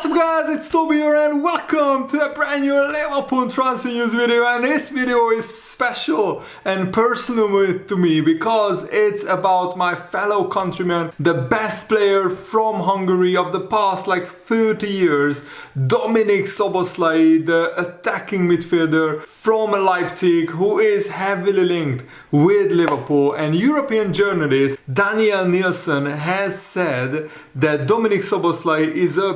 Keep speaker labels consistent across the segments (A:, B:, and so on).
A: What's up guys, it's Toby here and welcome to a brand new Liverpool transfer news video, and this video is special and personal to me because it's about my fellow countryman, the best player from Hungary of the past like 30 years, Dominic Szoboszlai, the attacking midfielder from Leipzig who is heavily linked with Liverpool. And European journalist Daniel Nielsen has said that Dominic Szoboszlai is a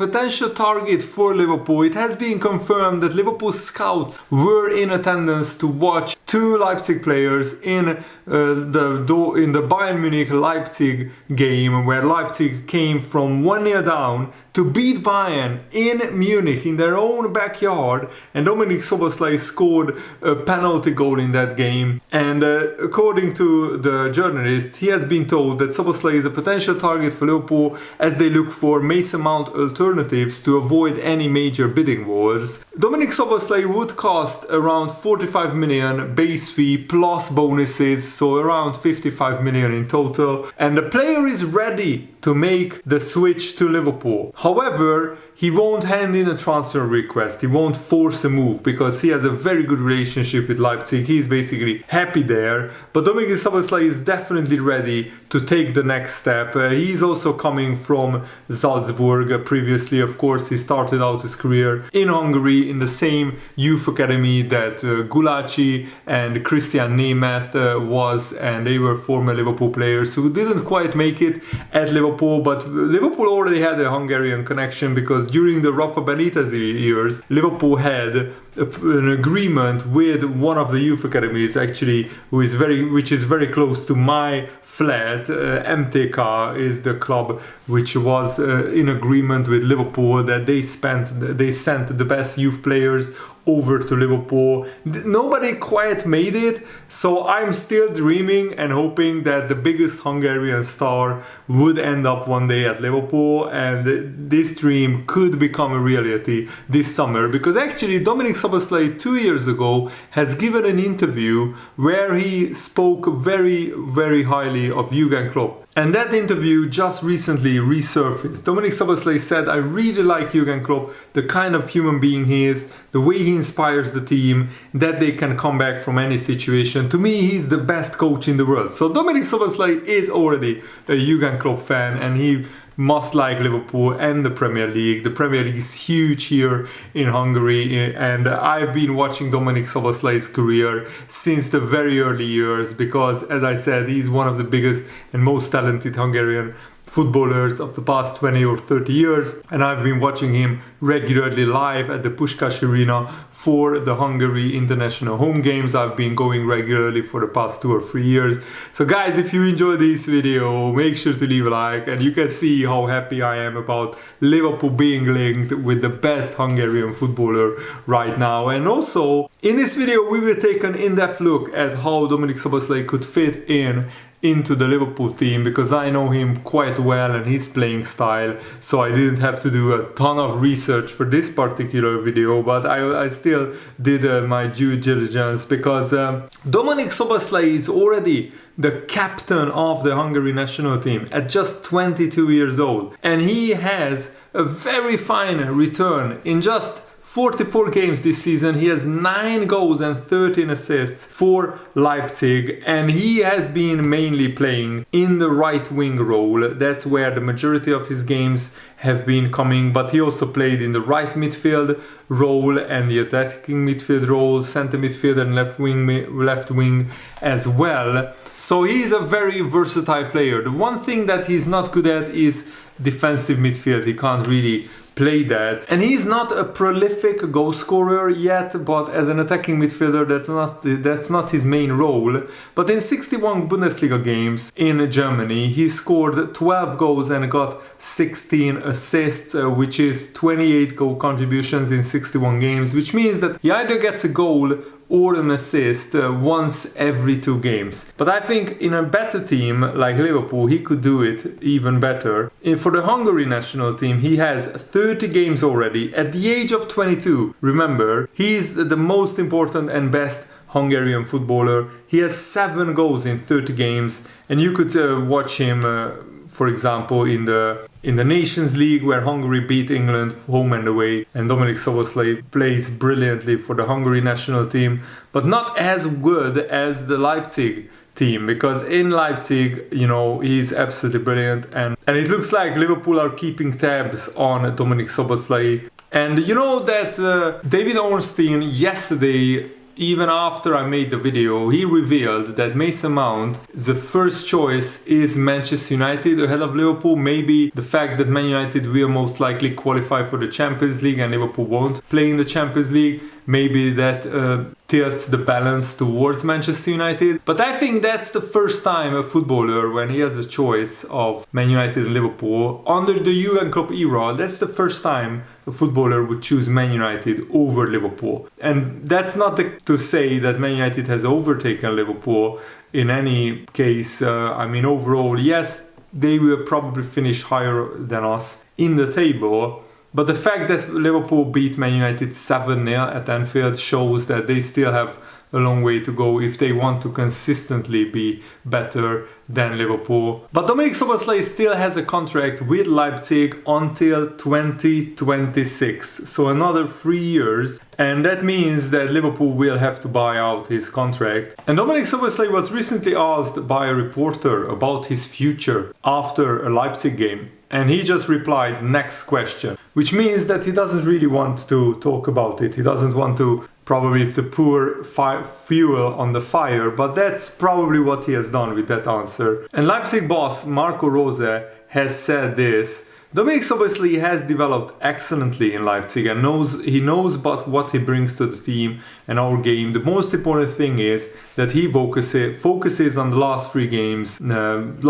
A: potential target for Liverpool. It has been confirmed that Liverpool scouts were in attendance to watch two Leipzig players in the Bayern Munich Leipzig game, where Leipzig came from 1-0 down to beat Bayern in Munich in their own backyard, and Dominic Szoboszlai scored a penalty goal in that game. And according to the journalist, he has been told that Szoboszlai is a potential target for Liverpool as they look for Mason Mount alternatives to avoid any major bidding wars. Dominic Szoboszlai would cost around 45 million base fee plus bonuses, so around 55 million in total, and the player is ready to make the switch to Liverpool. However, he won't hand in a transfer request, he won't force a move because he has a very good relationship with Leipzig, he's basically happy there. But Dominic Szoboszlai is definitely ready to take the next step. He's also coming from Salzburg. Previously, of course, he started out his career in Hungary in the same youth academy that Gulácsi and Christian Nemeth was, and they were former Liverpool players who didn't quite make it at Liverpool, but Liverpool already had a Hungarian connection because during the Rafa Benitez years, Liverpool had an agreement with one of the youth academies, actually, which is very close to my flat. MTK is the club which was in agreement with Liverpool that they sent the best youth players over to Liverpool. Nobody quite made it, so I'm still dreaming and hoping that the biggest Hungarian star would end up one day at Liverpool, and this dream could become a reality this summer, because actually Dominic Szoboszlai 2 years ago has given an interview where he spoke very, very highly of Jürgen Klopp. And that interview just recently resurfaced. Dominic Szoboszlai said, "I really like Jürgen Klopp, the kind of human being he is, the way he inspires the team, that they can come back from any situation. To me, he's the best coach in the world." So Dominic Szoboszlai is already a Jürgen Klopp fan, and he must like Liverpool and the Premier League. The Premier League is huge here in Hungary, and I've been watching Dominic Szoboszlai's career since the very early years because, as I said, he's one of the biggest and most talented Hungarian footballers of the past 20 or 30 years, and I've been watching him regularly live at the Puskás Arena for the Hungary international home games. I've been going regularly for the past 2 or 3 years. So guys, if you enjoyed this video, make sure to leave a like, and you can see how happy I am about Liverpool being linked with the best Hungarian footballer right now. And also, in this video we will take an in-depth look at how Dominic Szoboszlai could fit into the Liverpool team, because I know him quite well and his playing style, so I didn't have to do a ton of research for this particular video, but I still did my due diligence because Dominic Szoboszlai is already the captain of the Hungary national team at just 22 years old, and he has a very fine return. In just 44 games this season, he has 9 goals and 13 assists for Leipzig, and he has been mainly playing in the right wing role. That's where the majority of his games have been coming, but he also played in the right midfield role and the attacking midfield role, center midfield and left wing as well. So he's a very versatile player. The one thing that he's not good at is defensive midfield. He can't really play that, and he's not a prolific goal scorer yet, but as an attacking midfielder that's not his main role. But in 61 Bundesliga games in Germany, he scored 12 goals and got 16 assists, which is 28 goal contributions in 61 games, which means that he either gets a goal or an assist once every 2 games. But I think in a better team like Liverpool, he could do it even better. For the Hungary national team, he has 30 games already at the age of 22. Remember, he's the most important and best Hungarian footballer. He has 7 goals in 30 games, and you could watch him for example, in the Nations League, where Hungary beat England home and away, and Dominic Szoboszlai plays brilliantly for the Hungary national team, but not as good as the Leipzig team, because in Leipzig, he's absolutely brilliant, and it looks like Liverpool are keeping tabs on Dominic Szoboszlai. And you know that David Ornstein yesterday, even after I made the video, he revealed that Mason Mount, the first choice is Manchester United ahead of Liverpool. Maybe the fact that Man United will most likely qualify for the Champions League and Liverpool won't play in the Champions League, maybe that tilts the balance towards Manchester United. But I think that's the first time a footballer, when he has a choice of Man United and Liverpool, under the Jurgen Klopp era, that's the first time a footballer would choose Man United over Liverpool. And that's not to say that Man United has overtaken Liverpool in any case. Overall, yes, they will probably finish higher than us in the table. But the fact that Liverpool beat Man United 7-0 at Anfield shows that they still have a long way to go if they want to consistently be better than Liverpool. But Dominic Szoboszlai still has a contract with Leipzig until 2026, so another 3 years, and that means that Liverpool will have to buy out his contract. And Dominic Szoboszlai was recently asked by a reporter about his future after a Leipzig game. And he just replied, next question, which means that he doesn't really want to talk about it. He doesn't want to probably to pour fuel on the fire, but that's probably what he has done with that answer. And Leipzig boss Marco Rose has said this: Dominic Szoboszlai has developed excellently in Leipzig and he knows about what he brings to the team and our game. The most important thing is that he focuses on the last 3 games,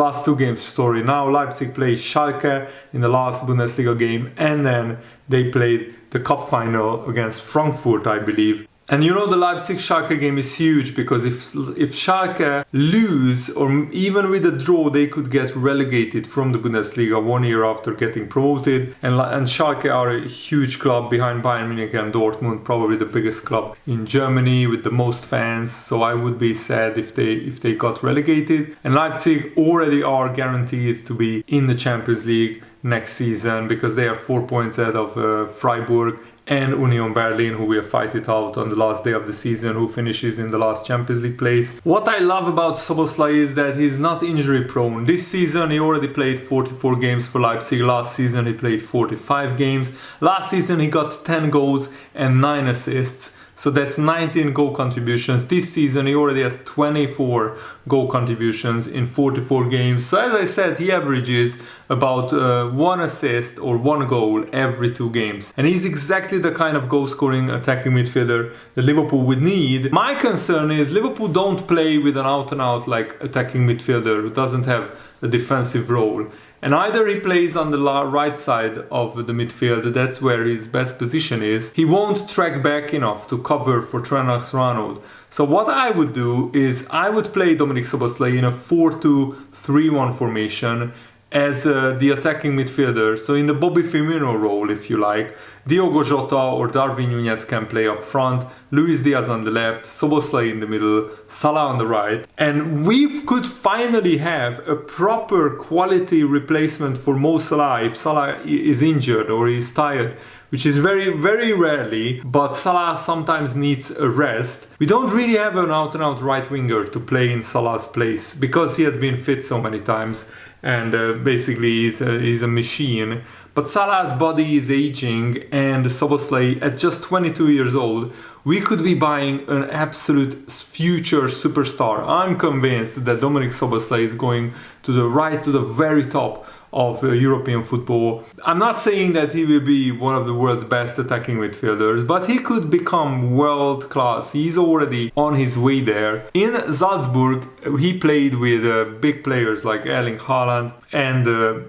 A: last 2 games, Now Leipzig plays Schalke in the last Bundesliga game, and then they played the cup final against Frankfurt, I believe. And the Leipzig-Schalke game is huge, because if Schalke lose, or even with a draw, they could get relegated from the Bundesliga 1 year after getting promoted. And Schalke are a huge club behind Bayern Munich and Dortmund, probably the biggest club in Germany with the most fans. So I would be sad if they got relegated. And Leipzig already are guaranteed to be in the Champions League next season, because they are 4 points ahead of Freiburg and Union Berlin, who will fight it out on the last day of the season, who finishes in the last Champions League place. What I love about Szoboszlai is that he's not injury prone. This season he already played 44 games for Leipzig. Last season he played 45 games. Last season he got 10 goals and 9 assists. So that's 19 goal contributions. This season he already has 24 goal contributions in 44 games. So as I said, he averages about 1 assist or 1 goal every 2 games. And he's exactly the kind of goal-scoring attacking midfielder that Liverpool would need. My concern is Liverpool don't play with an out-and-out attacking midfielder who doesn't have a defensive role. And either he plays on the right side of the midfield, that's where his best position is. He won't track back enough to cover for Trent Alexander-Arnold. So what I would do is I would play Dominic Szoboszlai in a 4-2-3-1 formation as the attacking midfielder. So in the Bobby Firmino role, if you like, Diogo Jota or Darwin Núñez can play up front, Luis Diaz on the left, Szoboszlai in the middle, Salah on the right. And we could finally have a proper quality replacement for Mo Salah if Salah is injured or is tired, which is very, very rarely, but Salah sometimes needs a rest. We don't really have an out-and-out right winger to play in Salah's place, because he has been fit so many times, and basically he's a machine. But Salah's body is aging, and Szoboszlai, at just 22 years old, we could be buying an absolute future superstar. I'm convinced that Dominic Szoboszlai is going to the very top of European football. I'm not saying that he will be one of the world's best attacking midfielders, but he could become world class. He's already on his way there. In Salzburg, he played with big players like Erling Haaland and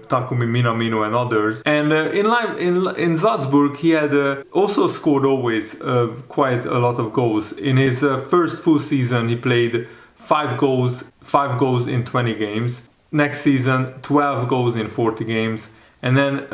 A: Takumi Minamino and others. And in Salzburg, he had also scored always quite a lot of goals. In his first full season, he played 5 goals in 20 games. Next season, 12 goals in 40 games. And then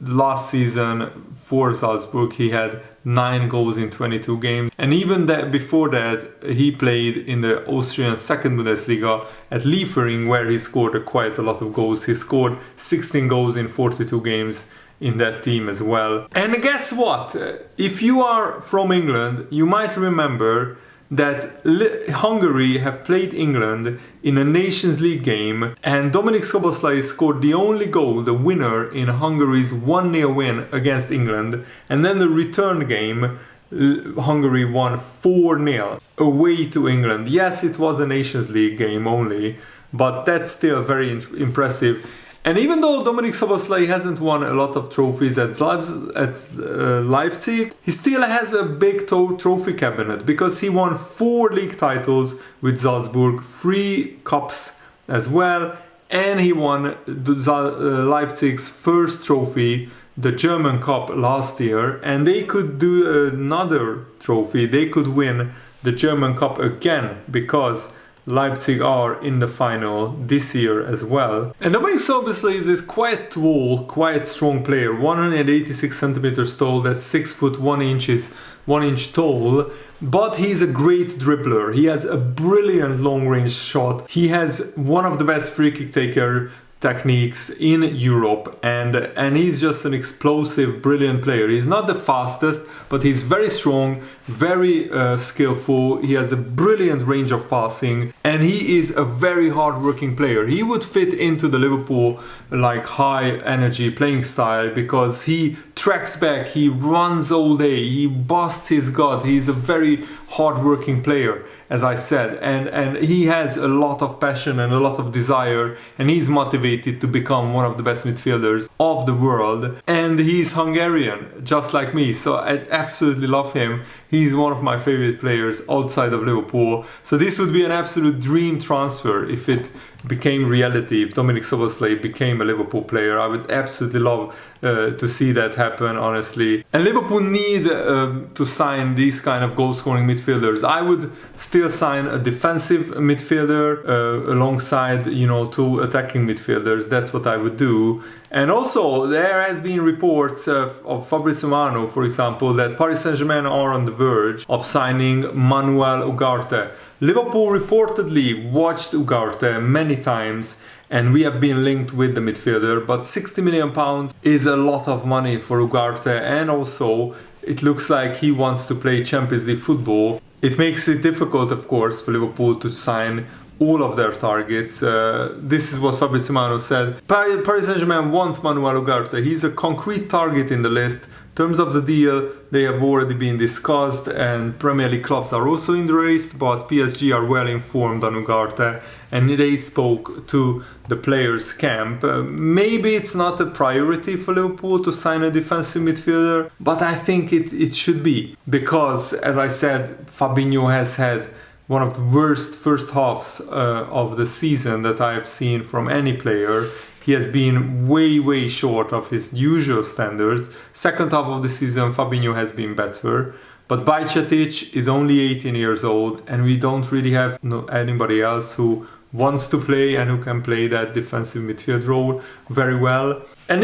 A: last season for Salzburg he had 9 goals in 22 games, and even that before that he played in the Austrian second Bundesliga at Liefering, where he scored quite a lot of goals. He scored 16 goals in 42 games in that team as well. And guess what? If you are from England, you might remember that Hungary have played England in a Nations League game, and Dominic Szoboszlai scored the only goal, the winner, in Hungary's 1-0 win against England. And then the return game, Hungary won 4-0 away to England. Yes, it was a Nations League game only, but that's still very impressive. And even though Dominic Szoboszlai hasn't won a lot of trophies at Leipzig, he still has a big trophy cabinet, because he won 4 league titles with Salzburg, 3 cups as well, and he won Leipzig's first trophy, the German Cup, last year, and they could do another trophy. They could win the German Cup again, because Leipzig are in the final this year as well. And Dominic Szoboszlai is this quite tall, quite strong player, 186 centimeters tall, that's 6 foot 1 inch tall, but he's a great dribbler. He has a brilliant long range shot. He has one of the best free kick taker techniques in Europe, and he's just an explosive, brilliant player. He's not the fastest, but he's very strong, very skillful. He has a brilliant range of passing, and he is a very hard-working player. He would fit into the Liverpool like high energy playing style, because he tracks back, he runs all day, he busts his gut. He's a very hard-working player, as I said, and he has a lot of passion and a lot of desire, and he's motivated to become one of the best midfielders of the world. And he's Hungarian, just like me, so I absolutely love him. He's one of my favorite players outside of Liverpool. So this would be an absolute dream transfer if it became reality, if Dominic Szoboszlai became a Liverpool player. I would absolutely love to see that happen, honestly. And Liverpool need to sign these kind of goal-scoring midfielders. I would still sign a defensive midfielder alongside, 2 attacking midfielders. That's what I would do. And also, there has been reports of Fabrizio Romano, for example, that Paris Saint-Germain are on the verge of signing Manuel Ugarte. Liverpool reportedly watched Ugarte many times, and we have been linked with the midfielder, but £60 million is a lot of money for Ugarte, and also it looks like he wants to play Champions League football. It makes it difficult, of course, for Liverpool to sign all of their targets. This is what Fabrizio Romano said. Paris Saint-Germain want Manuel Ugarte. He's a concrete target in the list. In terms of the deal, they have already been discussed, and Premier League clubs are also in the race, but PSG are well informed on Ugarte, and they spoke to the players' camp. Maybe it's not a priority for Liverpool to sign a defensive midfielder, but I think it should be, because, as I said, Fabinho has had one of the worst first halves of the season that I have seen from any player. He has been way short of his usual standards. Second half of the season, Fabinho has been better. But Bajcetic is only 18 years old, and we don't really have anybody else who wants to play and who can play that defensive midfield role very well. And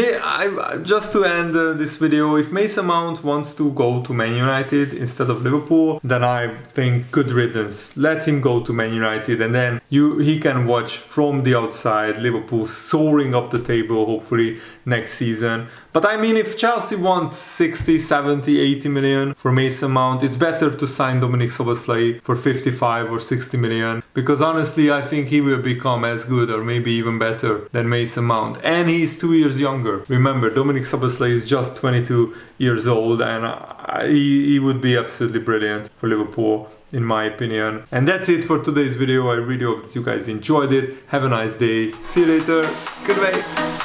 A: just to end this video, if Mason Mount wants to go to Man United instead of Liverpool, then I think good riddance. Let him go to Man United, and then he can watch from the outside Liverpool soaring up the table, hopefully next season. But I mean, if Chelsea want 60, 70, 80 million for Mason Mount, it's better to sign Dominic Szoboszlai for 55 or 60 million, because honestly I think he will become as good or maybe even better than Mason Mount, and he's 2 years younger. Remember, Dominic Szoboszlai is just 22 years old, and he would be absolutely brilliant for Liverpool, in my opinion. And that's it for today's video. I really hope that you guys enjoyed it. Have a nice day. See you later. Goodbye.